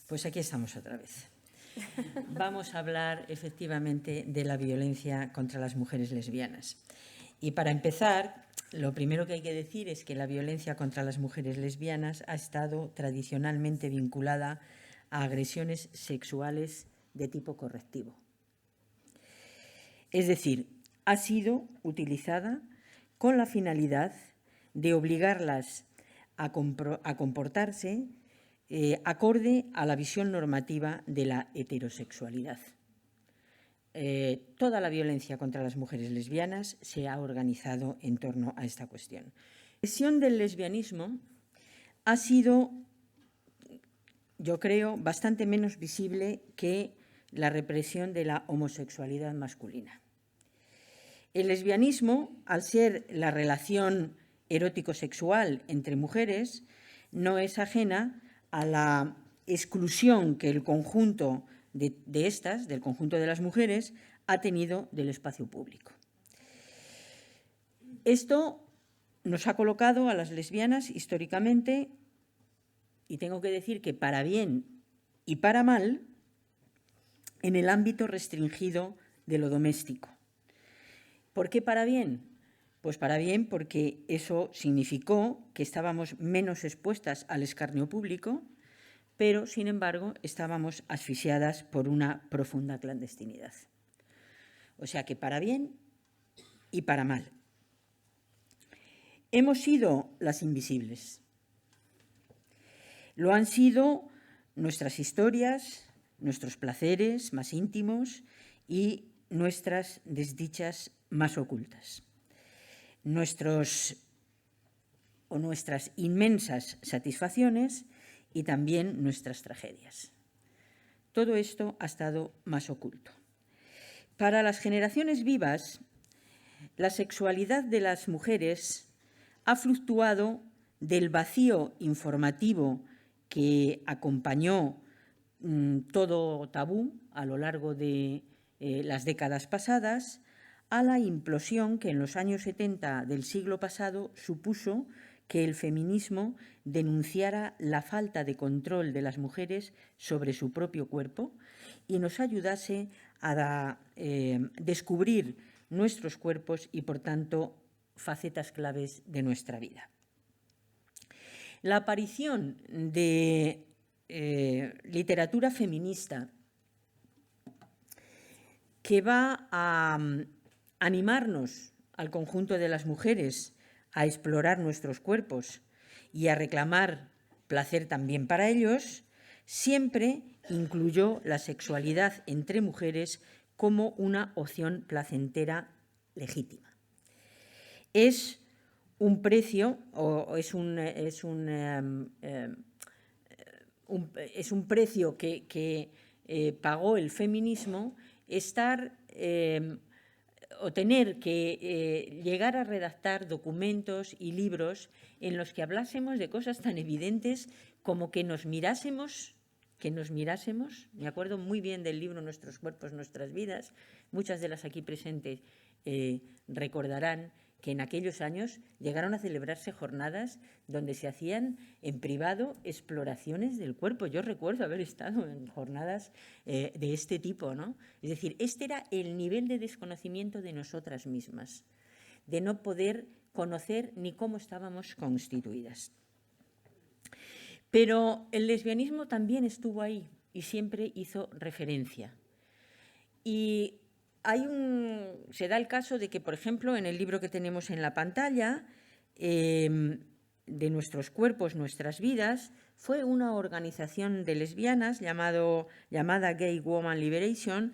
Pues aquí estamos otra vez. Vamos a hablar efectivamente de la violencia contra las mujeres lesbianas. Y para empezar, lo primero que hay que decir es que la violencia contra las mujeres lesbianas ha estado tradicionalmente vinculada a agresiones sexuales de tipo correctivo. Es decir, ha sido utilizada con la finalidad de obligarlas a comportarse acorde a la visión normativa de la heterosexualidad. Toda la violencia contra las mujeres lesbianas se ha organizado en torno a esta cuestión. La represión del lesbianismo ha sido, yo creo, bastante menos visible que la represión de la homosexualidad masculina. El lesbianismo, al ser la relación erótico-sexual entre mujeres, no es ajena a la exclusión que el conjunto del conjunto de las mujeres, ha tenido del espacio público. Esto nos ha colocado a las lesbianas históricamente, y tengo que decir que para bien y para mal, en el ámbito restringido de lo doméstico. ¿Por qué para bien? Pues para bien porque eso significó que estábamos menos expuestas al escarnio público, pero, sin embargo, estábamos asfixiadas por una profunda clandestinidad. O sea que para bien y para mal. Hemos sido las invisibles. Lo han sido nuestras historias, nuestros placeres más íntimos y nuestras desdichas más ocultas. Nuestras inmensas satisfacciones y también nuestras tragedias. Todo esto ha estado más oculto. Para las generaciones vivas, la sexualidad de las mujeres ha fluctuado del vacío informativo que acompañó todo tabú a lo largo de las décadas pasadas a la implosión que en los años 70 del siglo pasado supuso que el feminismo denunciara la falta de control de las mujeres sobre su propio cuerpo y nos ayudase a descubrir nuestros cuerpos y, por tanto, facetas claves de nuestra vida. La aparición de literatura feminista que va a animarnos al conjunto de las mujeres a explorar nuestros cuerpos y a reclamar placer también para ellos, siempre incluyó la sexualidad entre mujeres como una opción placentera legítima. Es un precio, o es un precio que pagó el feminismo estar o tener que llegar a redactar documentos y libros en los que hablásemos de cosas tan evidentes como que nos mirásemos, me acuerdo muy bien del libro Nuestros cuerpos, nuestras vidas, muchas de las aquí presentes recordarán que en aquellos años llegaron a celebrarse jornadas donde se hacían en privado exploraciones del cuerpo. Yo recuerdo haber estado en jornadas de este tipo, ¿no? Es decir, este era el nivel de desconocimiento de nosotras mismas, de no poder conocer ni cómo estábamos constituidas. Pero el lesbianismo también estuvo ahí y siempre hizo referencia. Y se da el caso de que, por ejemplo, en el libro que tenemos en la pantalla, de Nuestros cuerpos, nuestras vidas, fue una organización de lesbianas llamada Gay Woman Liberation,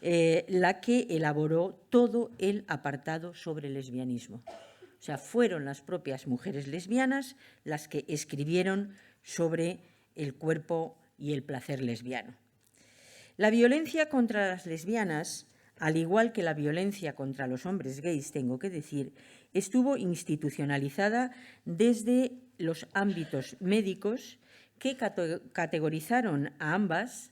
la que elaboró todo el apartado sobre el lesbianismo. O sea, fueron las propias mujeres lesbianas las que escribieron sobre el cuerpo y el placer lesbiano. La violencia contra las lesbianas, al igual que la violencia contra los hombres gays, tengo que decir, estuvo institucionalizada desde los ámbitos médicos que categorizaron a ambas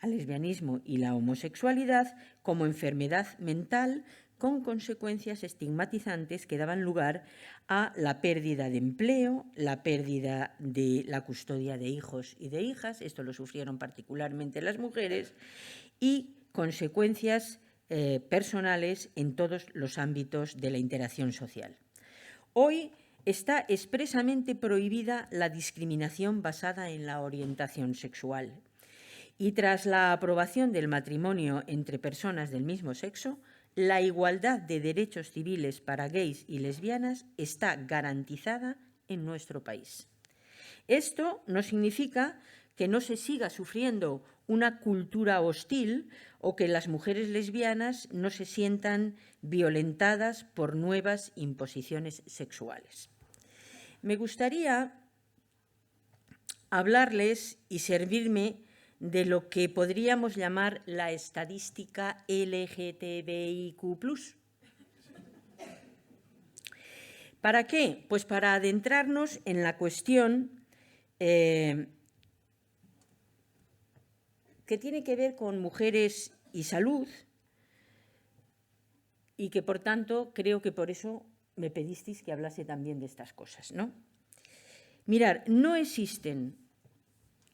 al lesbianismo y la homosexualidad como enfermedad mental con consecuencias estigmatizantes que daban lugar a la pérdida de empleo, la pérdida de la custodia de hijos y de hijas, esto lo sufrieron particularmente las mujeres, y consecuencias personales en todos los ámbitos de la interacción social. Hoy está expresamente prohibida la discriminación basada en la orientación sexual y tras la aprobación del matrimonio entre personas del mismo sexo, la igualdad de derechos civiles para gays y lesbianas está garantizada en nuestro país. Esto no significa que no se siga sufriendo una cultura hostil o que las mujeres lesbianas no se sientan violentadas por nuevas imposiciones sexuales. Me gustaría hablarles y servirme de lo que podríamos llamar la estadística LGTBIQ+. ¿Para qué? Pues para adentrarnos en la cuestión que tiene que ver con mujeres y salud y que, por tanto, creo que por eso me pedisteis que hablase también de estas cosas, ¿no? Mirad, no existen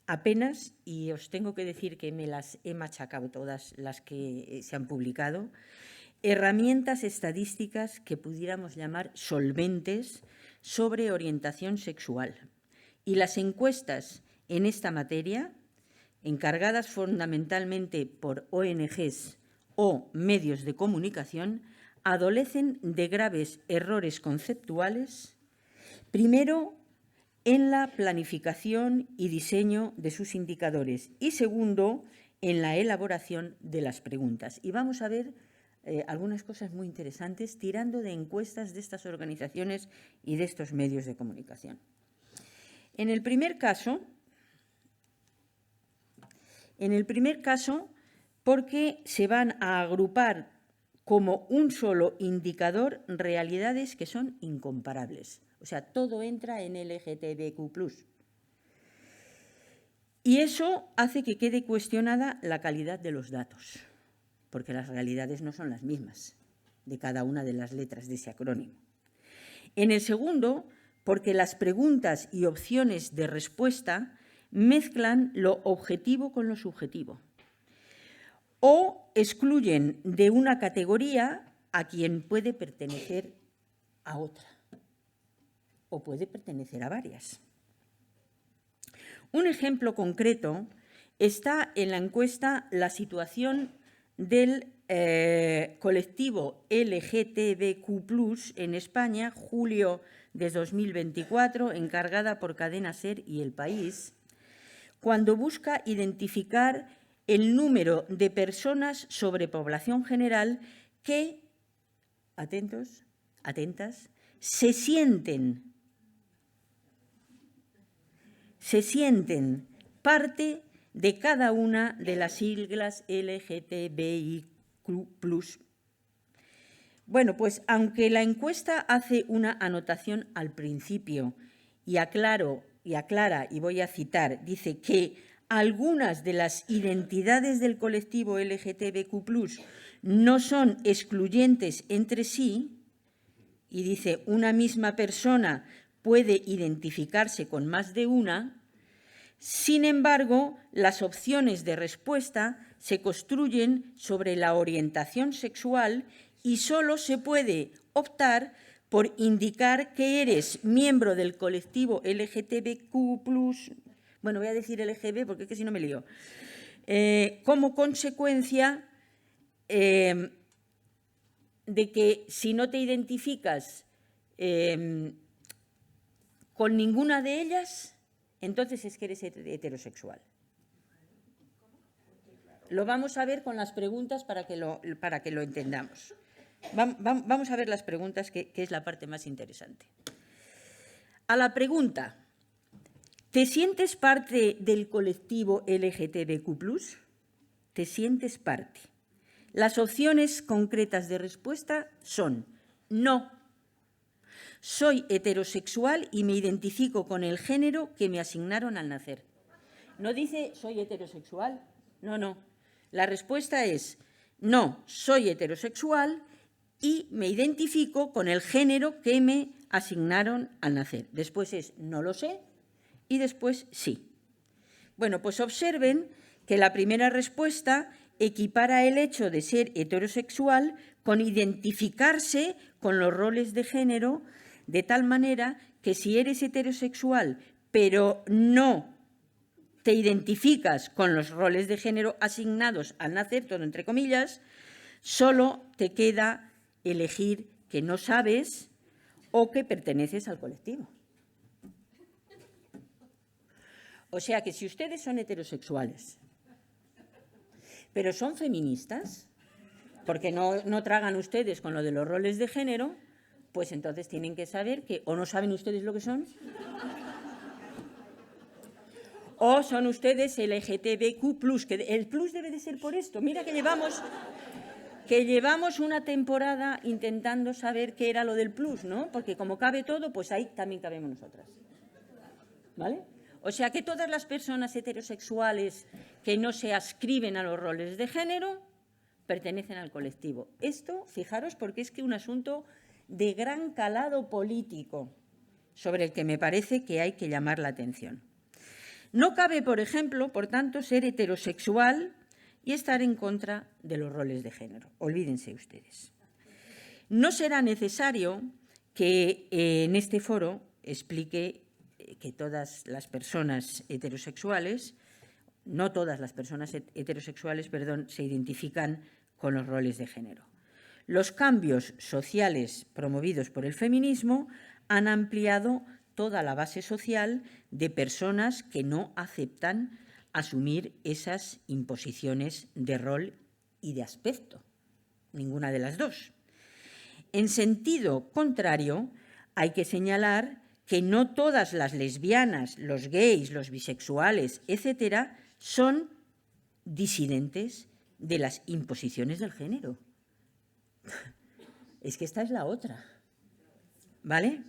apenas, y os tengo que decir que me las he machacado todas las que se han publicado, herramientas estadísticas que pudiéramos llamar solventes sobre orientación sexual. Y las encuestas en esta materia, encargadas fundamentalmente por ONGs o medios de comunicación, adolecen de graves errores conceptuales, primero, en la planificación y diseño de sus indicadores y, segundo, en la elaboración de las preguntas. Y vamos a ver algunas cosas muy interesantes tirando de encuestas de estas organizaciones y de estos medios de comunicación. En el primer caso, porque se van a agrupar como un solo indicador realidades que son incomparables. O sea, todo entra en LGTBQ+. Y eso hace que quede cuestionada la calidad de los datos, porque las realidades no son las mismas de cada una de las letras de ese acrónimo. En el segundo, porque las preguntas y opciones de respuesta mezclan lo objetivo con lo subjetivo o excluyen de una categoría a quien puede pertenecer a otra o puede pertenecer a varias. Un ejemplo concreto está en la encuesta La situación del colectivo LGTBQ+ en España, julio de 2024, encargada por Cadena SER y El País, cuando busca identificar el número de personas sobre población general que, atentos, atentas, se sienten parte de cada una de las siglas LGTBIQ+. Bueno, pues aunque la encuesta hace una anotación al principio y aclara, y voy a citar, dice que algunas de las identidades del colectivo LGTBIQ+ no son excluyentes entre sí, y dice una misma persona puede identificarse con más de una. Sin embargo, las opciones de respuesta se construyen sobre la orientación sexual y solo se puede optar por indicar que eres miembro del colectivo LGTBQ+, bueno, voy a decir LGB porque es que si no me lío, como consecuencia de que si no te identificas con ninguna de ellas, entonces es que eres heterosexual. Lo vamos a ver con las preguntas para que lo entendamos. Vamos a ver las preguntas, que es la parte más interesante. A la pregunta, ¿te sientes parte del colectivo LGTBQ+? ¿Te sientes parte? Las opciones concretas de respuesta son no. Soy heterosexual y me identifico con el género que me asignaron al nacer. No dice soy heterosexual, No, no. La respuesta es no, soy heterosexual y me identifico con el género que me asignaron al nacer. Después es no lo sé y después sí. Bueno, pues observen que la primera respuesta equipara el hecho de ser heterosexual con identificarse con los roles de género, de tal manera que si eres heterosexual pero no te identificas con los roles de género asignados al nacer, todo entre comillas, solo te queda elegir que no sabes o que perteneces al colectivo. O sea que si ustedes son heterosexuales, pero son feministas, porque no tragan ustedes con lo de los roles de género, pues entonces tienen que saber que o no saben ustedes lo que son, o son ustedes LGTBQ+, que el plus debe de ser por esto. Mira que llevamos una temporada intentando saber qué era lo del plus, ¿no? Porque como cabe todo, pues ahí también cabemos nosotras. ¿Vale? O sea que todas las personas heterosexuales que no se adscriben a los roles de género pertenecen al colectivo. Esto, fijaros, porque es que un asunto de gran calado político sobre el que me parece que hay que llamar la atención. No cabe, por ejemplo, por tanto, ser heterosexual y estar en contra de los roles de género. Olvídense ustedes. No será necesario que en este foro explique que todas las personas heterosexuales, no todas las personas heterosexuales, perdón, se identifican con los roles de género. Los cambios sociales promovidos por el feminismo han ampliado toda la base social de personas que no aceptan asumir esas imposiciones de rol y de aspecto, ninguna de las dos. En sentido contrario, hay que señalar que no todas las lesbianas, los gays, los bisexuales, etcétera, son disidentes de las imposiciones del género. Es que esta es la otra, ¿vale?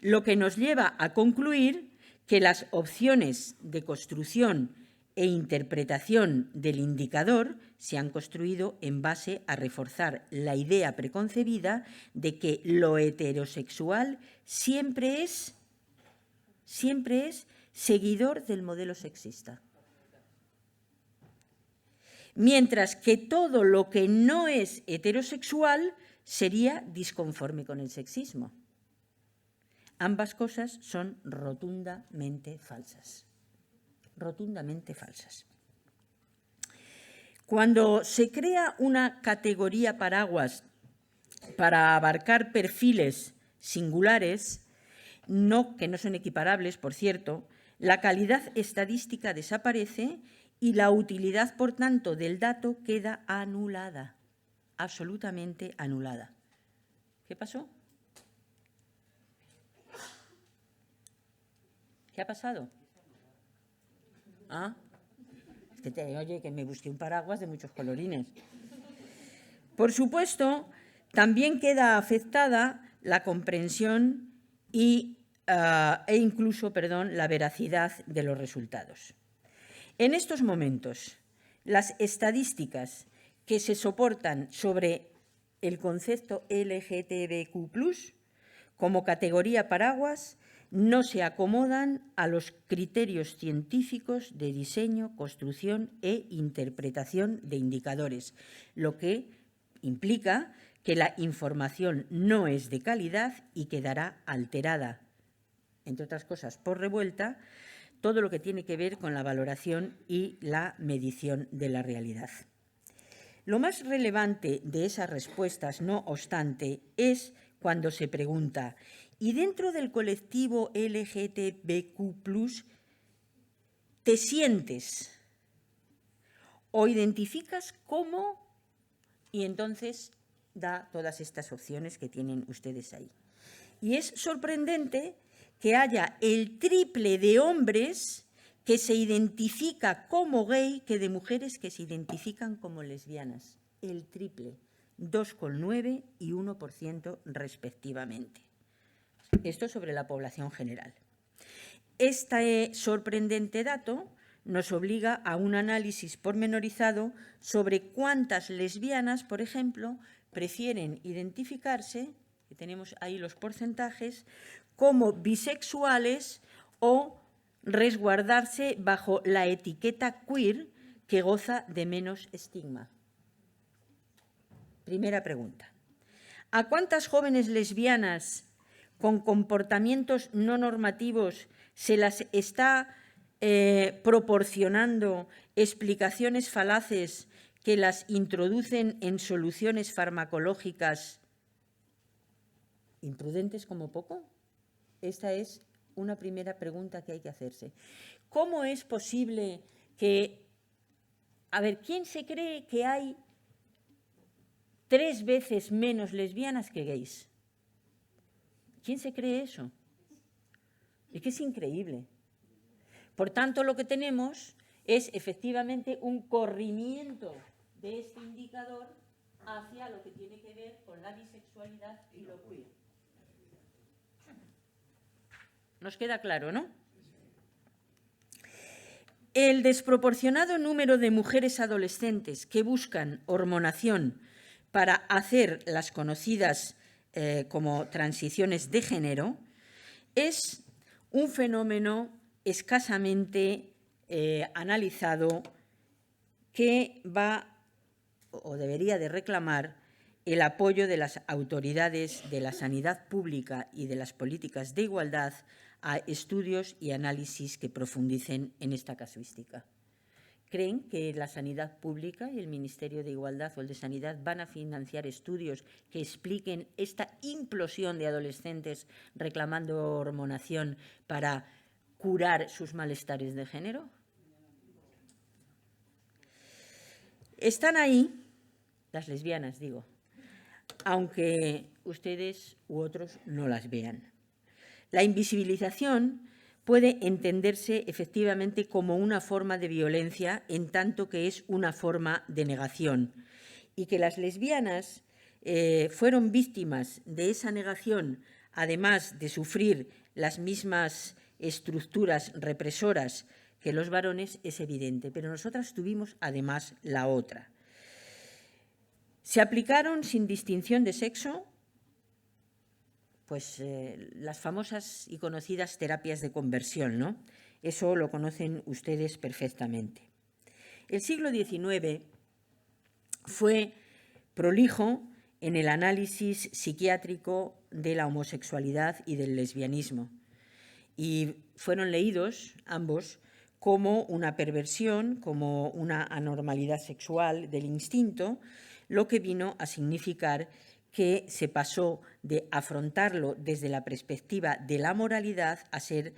Lo que nos lleva a concluir que las opciones de construcción e interpretación del indicador se han construido en base a reforzar la idea preconcebida de que lo heterosexual siempre es seguidor del modelo sexista. Mientras que todo lo que no es heterosexual sería disconforme con el sexismo. Ambas cosas son rotundamente falsas. Rotundamente falsas. Cuando se crea una categoría paraguas para abarcar perfiles singulares, que no son equiparables, por cierto, la calidad estadística desaparece y la utilidad, por tanto, del dato queda anulada, absolutamente anulada. ¿Qué pasó? ¿Qué ha pasado? Ah, es que oye, que me busqué un paraguas de muchos colorines. Por supuesto, también queda afectada la comprensión e incluso, la veracidad de los resultados. En estos momentos, las estadísticas que se soportan sobre el concepto LGTBQ+, como categoría paraguas, no se acomodan a los criterios científicos de diseño, construcción e interpretación de indicadores, lo que implica que la información no es de calidad y quedará alterada, entre otras cosas, por revuelta, todo lo que tiene que ver con la valoración y la medición de la realidad. Lo más relevante de esas respuestas, no obstante, es cuando se pregunta: ¿y dentro del colectivo LGTBQ+, te sientes o identificas como? Y entonces da todas estas opciones que tienen ustedes ahí. Y es sorprendente que haya el triple de hombres que se identifica como gay que de mujeres que se identifican como lesbianas. El triple, 2,9 y 1% respectivamente. Esto sobre la población general. Este sorprendente dato nos obliga a un análisis pormenorizado sobre cuántas lesbianas, por ejemplo, prefieren identificarse, que tenemos ahí los porcentajes, como bisexuales o resguardarse bajo la etiqueta queer que goza de menos estigma. Primera pregunta. ¿A cuántas jóvenes lesbianas con comportamientos no normativos se las está proporcionando explicaciones falaces que las introducen en soluciones farmacológicas imprudentes como poco? Esta es una primera pregunta que hay que hacerse. ¿Cómo es posible que, ¿quién se cree que hay 3 veces menos lesbianas que gays? ¿Quién se cree eso? Es que es increíble. Por tanto, lo que tenemos es efectivamente un corrimiento de este indicador hacia lo que tiene que ver con la bisexualidad y lo queer. ¿Nos queda claro, no? El desproporcionado número de mujeres adolescentes que buscan hormonación para hacer las conocidas como transiciones de género es un fenómeno escasamente analizado que va o debería de reclamar el apoyo de las autoridades de la sanidad pública y de las políticas de igualdad a estudios y análisis que profundicen en esta casuística. ¿Creen que la sanidad pública y el Ministerio de Igualdad o el de Sanidad van a financiar estudios que expliquen esta implosión de adolescentes reclamando hormonación para curar sus malestares de género? Están ahí, las lesbianas, digo, aunque ustedes u otros no las vean. La invisibilización puede entenderse efectivamente como una forma de violencia en tanto que es una forma de negación, y que las lesbianas fueron víctimas de esa negación, además de sufrir las mismas estructuras represoras que los varones, es evidente, pero nosotras tuvimos además la otra. Se aplicaron sin distinción de sexo las famosas y conocidas terapias de conversión, ¿no? Eso lo conocen ustedes perfectamente. El siglo XIX fue prolijo en el análisis psiquiátrico de la homosexualidad y del lesbianismo, y fueron leídos ambos como una perversión, como una anormalidad sexual del instinto, lo que vino a significar que se pasó de afrontarlo desde la perspectiva de la moralidad a ser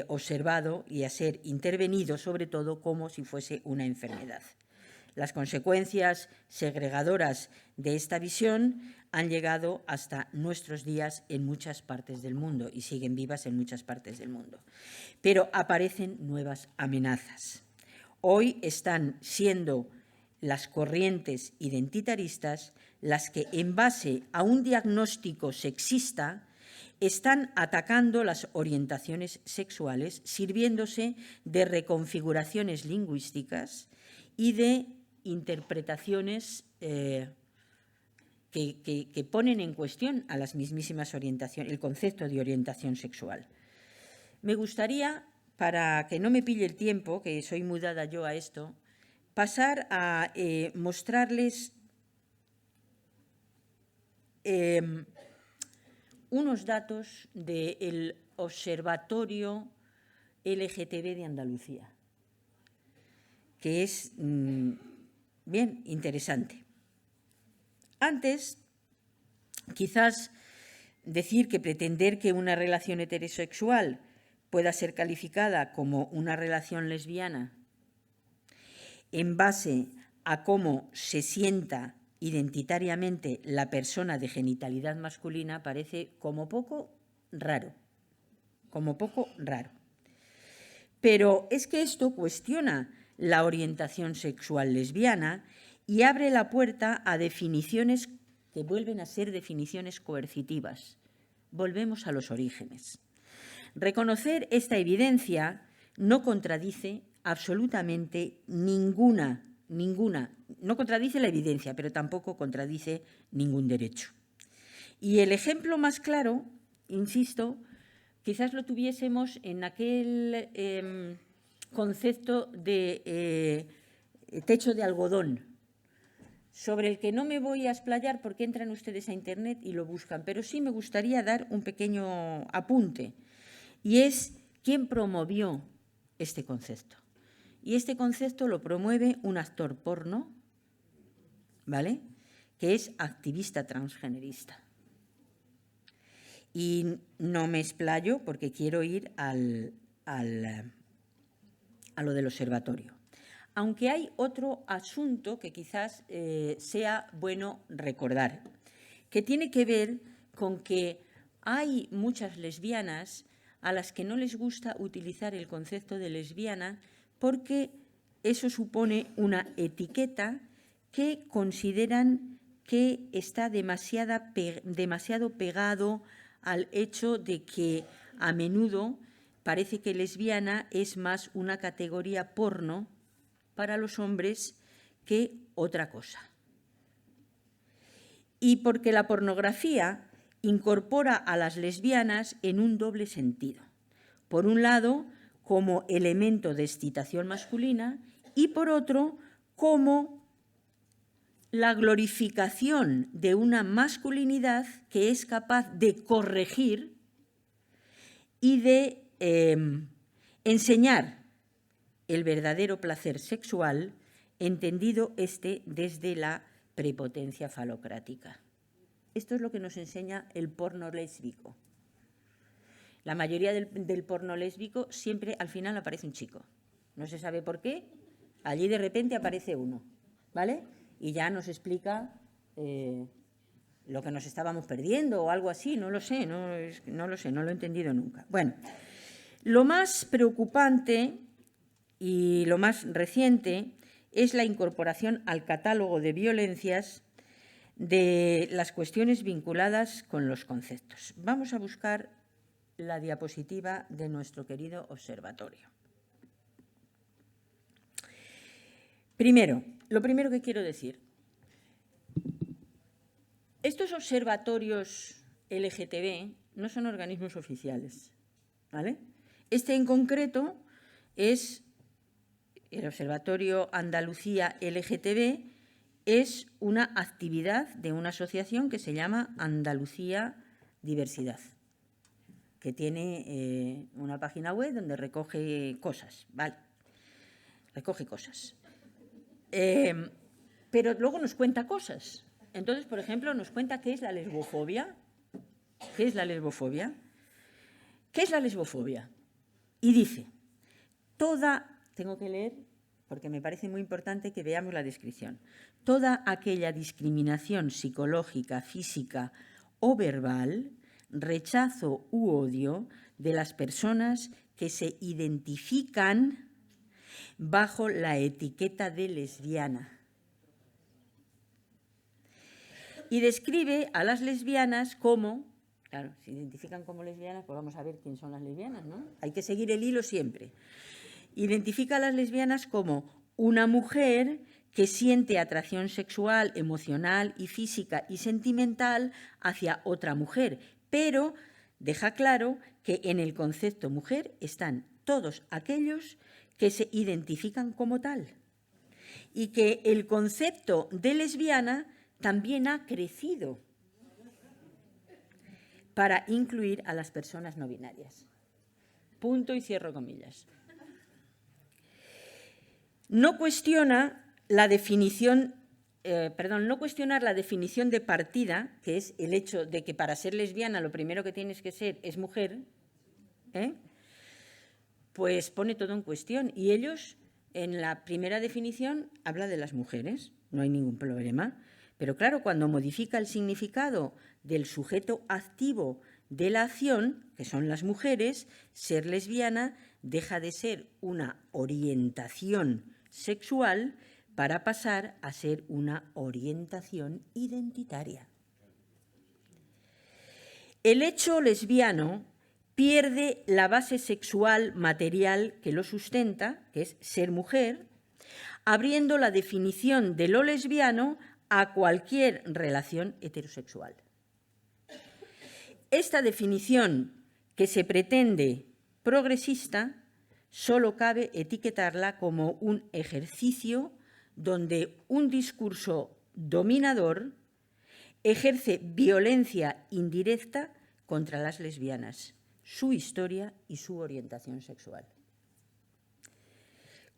observado y a ser intervenido, sobre todo, como si fuese una enfermedad. Las consecuencias segregadoras de esta visión han llegado hasta nuestros días en muchas partes del mundo y siguen vivas en muchas partes del mundo. Pero aparecen nuevas amenazas. Hoy están siendo las corrientes identitaristas las que, en base a un diagnóstico sexista, están atacando las orientaciones sexuales, sirviéndose de reconfiguraciones lingüísticas y de interpretaciones que ponen en cuestión a las mismísimas orientaciones, el concepto de orientación sexual. Me gustaría, para que no me pille el tiempo, que soy muy dada yo a esto, pasar a mostrarles unos datos del Observatorio LGTB de Andalucía, que es bien interesante. Antes, quizás decir que pretender que una relación heterosexual pueda ser calificada como una relación lesbiana en base a cómo se sienta identitariamente la persona de genitalidad masculina parece como poco raro, Pero es que esto cuestiona la orientación sexual lesbiana y abre la puerta a definiciones que vuelven a ser definiciones coercitivas. Volvemos a los orígenes. Reconocer esta evidencia no contradice absolutamente ninguna, no contradice la evidencia, pero tampoco contradice ningún derecho. Y el ejemplo más claro, insisto, quizás lo tuviésemos en aquel concepto de techo de algodón, sobre el que no me voy a explayar porque entran ustedes a Internet y lo buscan, pero sí me gustaría dar un pequeño apunte, y es quién promovió este concepto. Y este concepto lo promueve un actor porno, ¿vale?, que es activista transgenerista. Y no me explayo porque quiero ir a lo del observatorio. Aunque hay otro asunto que quizás sea bueno recordar, que tiene que ver con que hay muchas lesbianas a las que no les gusta utilizar el concepto de lesbiana porque eso supone una etiqueta que consideran que está demasiado pegado al hecho de que a menudo parece que lesbiana es más una categoría porno para los hombres que otra cosa. Y porque la pornografía incorpora a las lesbianas en un doble sentido. Por un lado, como elemento de excitación masculina y, por otro, como la glorificación de una masculinidad que es capaz de corregir y de enseñar el verdadero placer sexual, entendido desde la prepotencia falocrática. Esto es lo que nos enseña el porno lésbico. La mayoría del porno lésbico siempre al final aparece un chico. No se sabe por qué, allí de repente aparece uno, ¿vale? Y ya nos explica lo que nos estábamos perdiendo o algo así, no lo sé, no lo he entendido nunca. Bueno, lo más preocupante y lo más reciente es la incorporación al catálogo de violencias de las cuestiones vinculadas con los conceptos. Vamos a buscar la diapositiva de nuestro querido observatorio. Lo primero que quiero decir, estos observatorios LGTB no son organismos oficiales, ¿vale? Este en concreto es el Observatorio Andalucía LGTB, es una actividad de una asociación que se llama Andalucía Diversidad, que tiene una página web donde recoge cosas, ¿vale? Recoge cosas. Pero luego nos cuenta cosas. Entonces, por ejemplo, nos cuenta qué es la lesbofobia. ¿Qué es la lesbofobia? ¿Qué es la lesbofobia? Y dice, tengo que leer porque me parece muy importante que veamos la descripción. Toda aquella discriminación psicológica, física o verbal, rechazo u odio de las personas que se identifican bajo la etiqueta de lesbiana. Y describe a las lesbianas como, claro, se identifican como lesbianas, pues vamos a ver quién son las lesbianas, ¿no? Hay que seguir el hilo siempre. Identifica a las lesbianas como una mujer que siente atracción sexual, emocional y física y sentimental hacia otra mujer, pero deja claro que en el concepto mujer están todos aquellos que se identifican como tal y que el concepto de lesbiana también ha crecido para incluir a las personas no binarias. Punto y cierro comillas. No cuestionar la definición de partida, que es el hecho de que para ser lesbiana lo primero que tienes que ser es mujer, pues pone todo en cuestión. Y ellos, en la primera definición, habla de las mujeres, no hay ningún problema. Pero claro, cuando modifica el significado del sujeto activo de la acción, que son las mujeres, ser lesbiana deja de ser una orientación sexual para pasar a ser una orientación identitaria. El hecho lesbiano pierde la base sexual material que lo sustenta, que es ser mujer, abriendo la definición de lo lesbiano a cualquier relación heterosexual. Esta definición, que se pretende progresista, solo cabe etiquetarla como un ejercicio donde un discurso dominador ejerce violencia indirecta contra las lesbianas, su historia y su orientación sexual.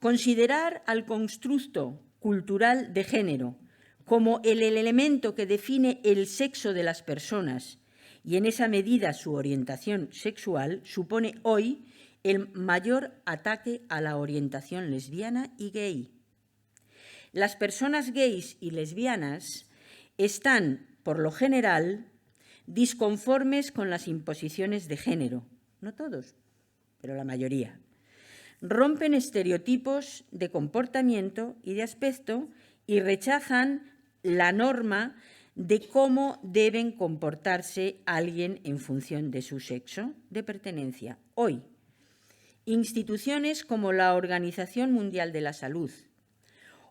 Considerar al constructo cultural de género como el elemento que define el sexo de las personas y en esa medida su orientación sexual supone hoy el mayor ataque a la orientación lesbiana y gay. Las personas gays y lesbianas están, por lo general, disconformes con las imposiciones de género. No todos, pero la mayoría. Rompen estereotipos de comportamiento y de aspecto y rechazan la norma de cómo deben comportarse alguien en función de su sexo de pertenencia. Hoy, instituciones como la Organización Mundial de la Salud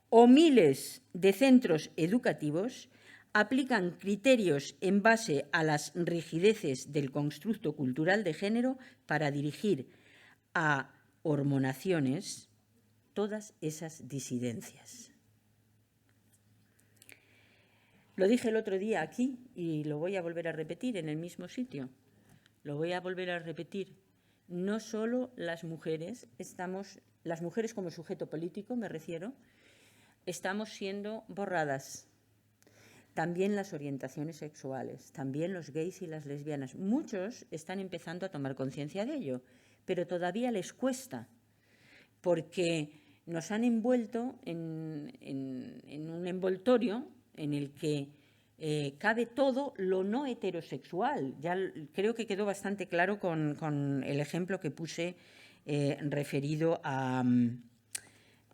o miles de centros educativos aplican criterios en base a las rigideces del constructo cultural de género para dirigir a hormonaciones todas esas disidencias. Lo dije el otro día aquí y lo voy a volver a repetir en el mismo sitio. Lo voy a volver a repetir. No solo las mujeres como sujeto político, me refiero, estamos siendo borradas. También las orientaciones sexuales, también los gays y las lesbianas. Muchos están empezando a tomar conciencia de ello, pero todavía les cuesta, porque nos han envuelto en un envoltorio en el que cabe todo lo no heterosexual. Ya creo que quedó bastante claro con el ejemplo que puse referido a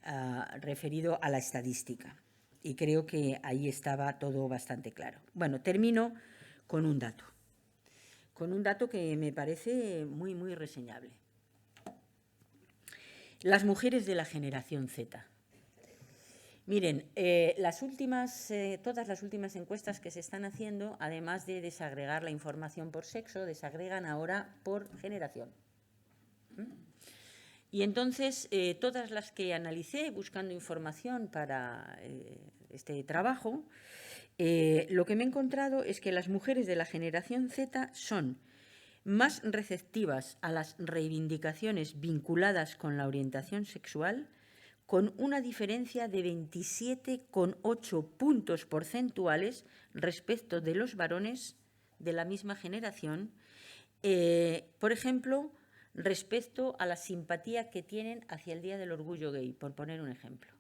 la estadística. Y creo que ahí estaba todo bastante claro. Bueno, termino con un dato que me parece muy, muy reseñable. Las mujeres de la generación Z. Miren, todas las últimas encuestas que se están haciendo, además de desagregar la información por sexo, desagregan ahora por generación. Y entonces, todas las que analicé buscando información para este trabajo, lo que me he encontrado es que las mujeres de la generación Z son más receptivas a las reivindicaciones vinculadas con la orientación sexual, con una diferencia de 27,8 puntos porcentuales respecto de los varones de la misma generación, por ejemplo, respecto a la simpatía que tienen hacia el Día del Orgullo Gay, por poner un ejemplo.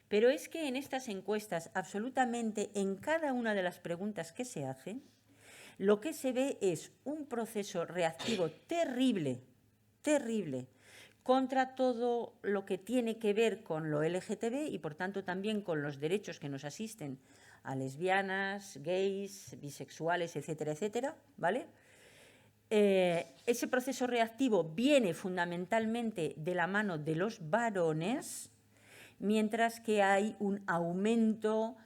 Pero es que en estas encuestas, absolutamente en cada una de las preguntas que se hacen, lo que se ve es un proceso reactivo terrible, terrible, contra todo lo que tiene que ver con lo LGTB y, por tanto, también con los derechos que nos asisten a lesbianas, gays, bisexuales, etcétera, etcétera, ¿vale? Ese proceso reactivo viene fundamentalmente de la mano de los varones, mientras que hay un aumento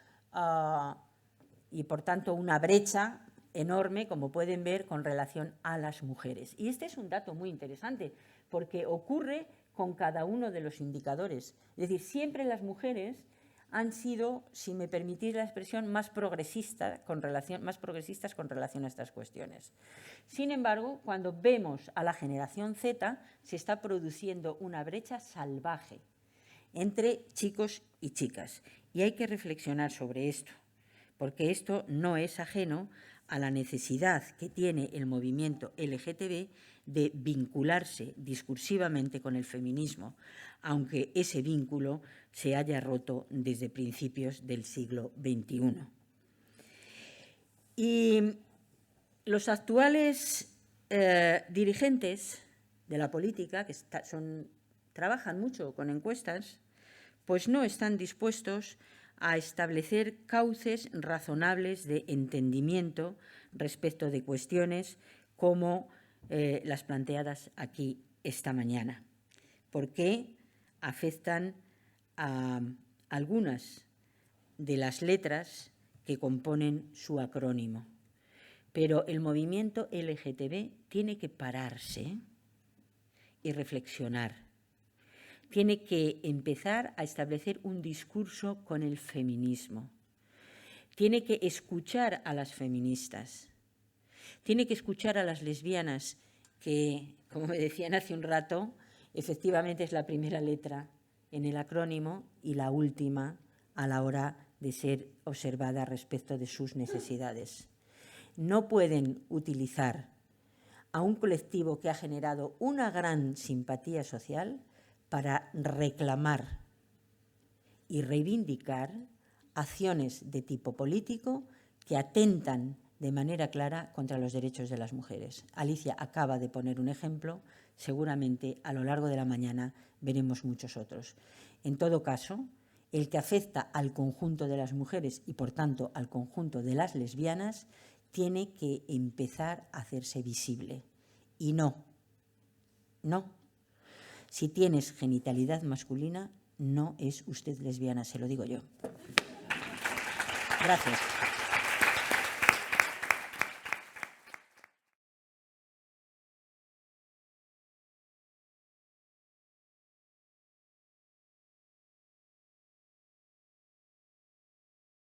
y, por tanto, una brecha enorme, como pueden ver, con relación a las mujeres. Y este es un dato muy interesante, porque ocurre con cada uno de los indicadores. Es decir, siempre las mujeres han sido, si me permitís la expresión, más progresistas con relación a estas cuestiones. Sin embargo, cuando vemos a la generación Z, se está produciendo una brecha salvaje entre chicos y chicas. Y hay que reflexionar sobre esto, porque esto no es ajeno a la necesidad que tiene el movimiento LGTB de vincularse discursivamente con el feminismo, aunque ese vínculo se haya roto desde principios del siglo XXI. Y los actuales dirigentes de la política, que trabajan mucho con encuestas, pues no están dispuestos a establecer cauces razonables de entendimiento respecto de cuestiones como las planteadas aquí esta mañana, porque afectan a algunas de las letras que componen su acrónimo. Pero el movimiento LGTB tiene que pararse y reflexionar. Tiene que empezar a establecer un discurso con el feminismo. Tiene que escuchar a las feministas. Tiene que escuchar a las lesbianas, que, como me decían hace un rato, efectivamente es la primera letra en el acrónimo y la última a la hora de ser observada respecto de sus necesidades. No pueden utilizar a un colectivo que ha generado una gran simpatía social para reclamar y reivindicar acciones de tipo político que atentan de manera clara contra los derechos de las mujeres. Alicia acaba de poner un ejemplo, seguramente a lo largo de la mañana veremos muchos otros. En todo caso, el que afecta al conjunto de las mujeres y, por tanto, al conjunto de las lesbianas, tiene que empezar a hacerse visible. Y no. Si tienes genitalidad masculina, no es usted lesbiana, se lo digo yo. Gracias.